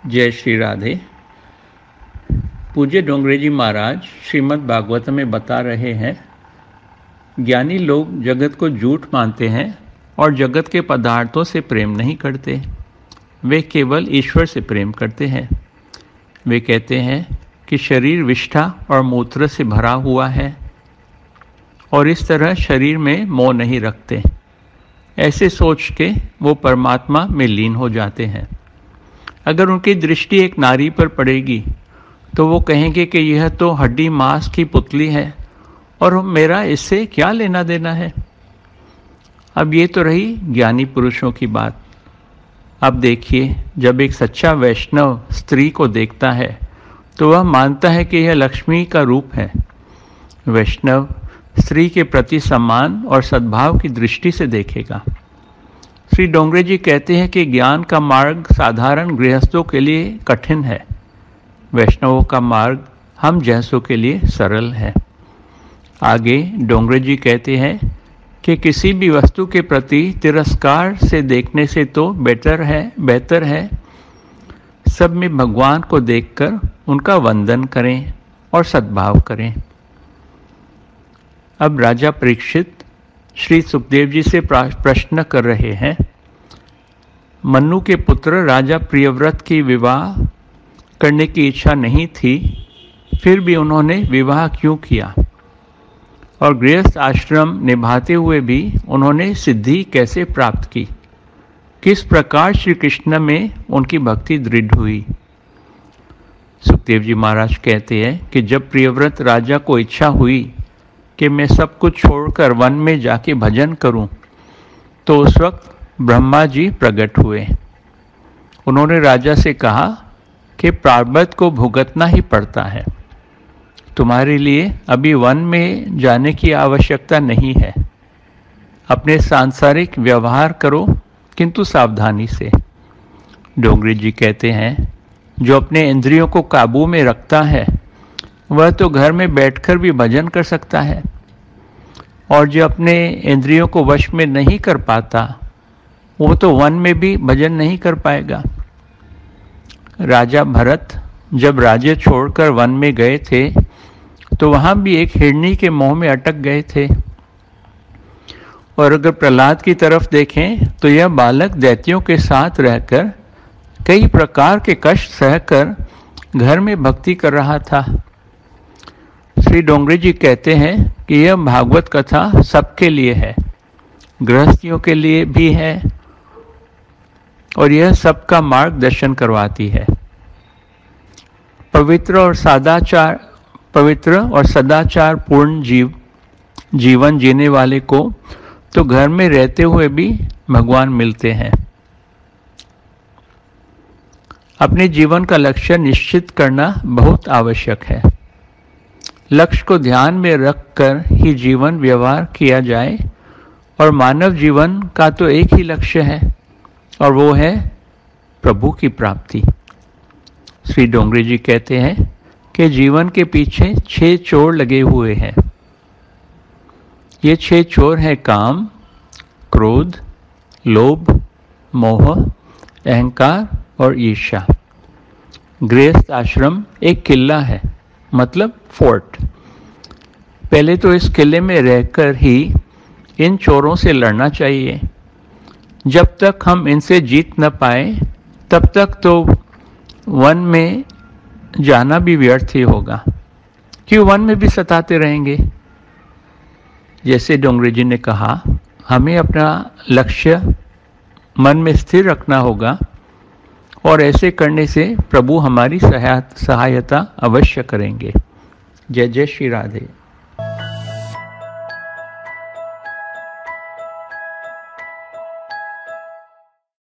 जय श्री राधे। पूज्य डोंगरे जी महाराज श्रीमद् भागवत में बता रहे हैं, ज्ञानी लोग जगत को झूठ मानते हैं और जगत के पदार्थों से प्रेम नहीं करते। वे केवल ईश्वर से प्रेम करते हैं। वे कहते हैं कि शरीर विष्ठा और मूत्र से भरा हुआ है और इस तरह शरीर में मोह नहीं रखते। ऐसे सोच के वो परमात्मा में लीन हो जाते हैं। अगर उनकी दृष्टि एक नारी पर पड़ेगी तो वो कहेंगे कि यह तो हड्डी मांस की पुतली है और मेरा इससे क्या लेना देना है। अब ये तो रही ज्ञानी पुरुषों की बात। अब देखिए, जब एक सच्चा वैष्णव स्त्री को देखता है तो वह मानता है कि यह लक्ष्मी का रूप है। वैष्णव स्त्री के प्रति सम्मान और सद्भाव की दृष्टि से देखेगा। श्री डोंगरे जी कहते हैं कि ज्ञान का मार्ग साधारण गृहस्थों के लिए कठिन है, वैष्णवों का मार्ग हम जैसों के लिए सरल है। आगे डोंगरे जी कहते हैं कि किसी भी वस्तु के प्रति तिरस्कार से देखने से तो बेहतर है सब में भगवान को देखकर उनका वंदन करें और सद्भाव करें। अब राजा परीक्षित श्री सुखदेव जी से प्रश्न कर रहे हैं, मनु के पुत्र राजा प्रियव्रत की विवाह करने की इच्छा नहीं थी, फिर भी उन्होंने विवाह क्यों किया और गृहस्थ आश्रम निभाते हुए भी उन्होंने सिद्धि कैसे प्राप्त की? किस प्रकार श्री कृष्ण में उनकी भक्ति दृढ़ हुई? सुखदेव जी महाराज कहते हैं कि जब प्रियव्रत राजा को इच्छा हुई कि मैं सब कुछ छोड़कर वन में जाके भजन करूं, तो उस वक्त ब्रह्मा जी प्रकट हुए। उन्होंने राजा से कहा कि प्रारब्ध को भुगतना ही पड़ता है, तुम्हारे लिए अभी वन में जाने की आवश्यकता नहीं है। अपने सांसारिक व्यवहार करो, किंतु सावधानी से। डोंगरे जी कहते हैं, जो अपने इंद्रियों को काबू में रखता है वह तो घर में बैठकर भी भजन कर सकता है, और जो अपने इंद्रियों को वश में नहीं कर पाता वो तो वन में भी भजन नहीं कर पाएगा। राजा भरत जब राज्य छोड़कर वन में गए थे तो वहाँ भी एक हिरनी के मोह में अटक गए थे। और अगर प्रहलाद की तरफ देखें तो यह बालक दैत्यों के साथ रहकर कई प्रकार के कष्ट सहकर घर में भक्ति कर रहा था। श्री डोंगरे जी कहते हैं कि यह भागवत कथा सबके लिए है, गृहस्थियों के लिए भी है, और यह सबका मार्गदर्शन करवाती है। पवित्र और सदाचार पूर्ण जीवन जीने वाले को तो घर में रहते हुए भी भगवान मिलते हैं। अपने जीवन का लक्ष्य निश्चित करना बहुत आवश्यक है। लक्ष्य को ध्यान में रखकर ही जीवन व्यवहार किया जाए, और मानव जीवन का तो एक ही लक्ष्य है और वो है प्रभु की प्राप्ति। श्री डोंगरे जी कहते हैं कि जीवन के पीछे 6 चोर लगे हुए हैं। ये 6 चोर हैं काम, क्रोध, लोभ, मोह, अहंकार और ईर्ष्या। गृहस्थ आश्रम एक किला है, मतलब फोर्ट। पहले तो इस किले में रहकर ही इन चोरों से लड़ना चाहिए। जब तक हम इनसे जीत न पाए तब तक तो वन में जाना भी व्यर्थ ही होगा, क्यों वन में भी सताते रहेंगे। जैसे डोंगरे जी ने कहा, हमें अपना लक्ष्य मन में स्थिर रखना होगा और ऐसे करने से प्रभु हमारी सहायता अवश्य करेंगे। जय जय श्री राधे।